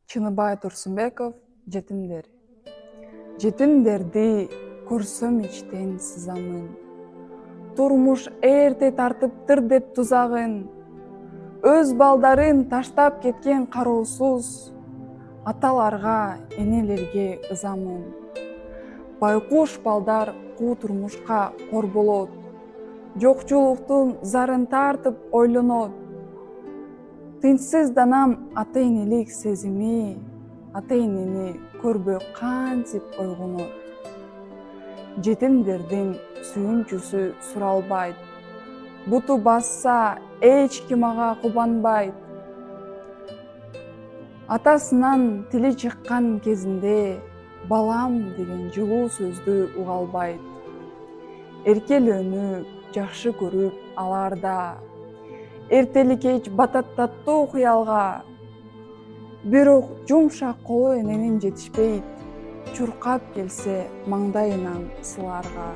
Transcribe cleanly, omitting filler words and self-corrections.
Чыныбай Турсунбеков, жетимдер. Жетимдерди көрсөм ичтен сызамын. Турмуш эрте тартыптыр деп тузагын. Өз балдарын таштап кеткен кароосуз, аталарга, энелерге ызамын. Байкуш балдар куу турмушка кор болот. Жокчулуктун зарын тартып ойлонот. Тынчсызданам ата-энелик сезими, ата-энени көрбөй кантип ойгонот. Жетимдердин сүйүнчүсү суралбайт. Буту басса, эч ким ага кубанбайт. Атасынан тили чыккан кезинде балам деген жылуу сөздү уга албайт. Эркелөөнү жакшы көрүп аларда, эртели кеч бататтаттуу кыялга. Бирок жумшак колу эненин жетишпейт, чуркап келсе маңдайынан сыларга.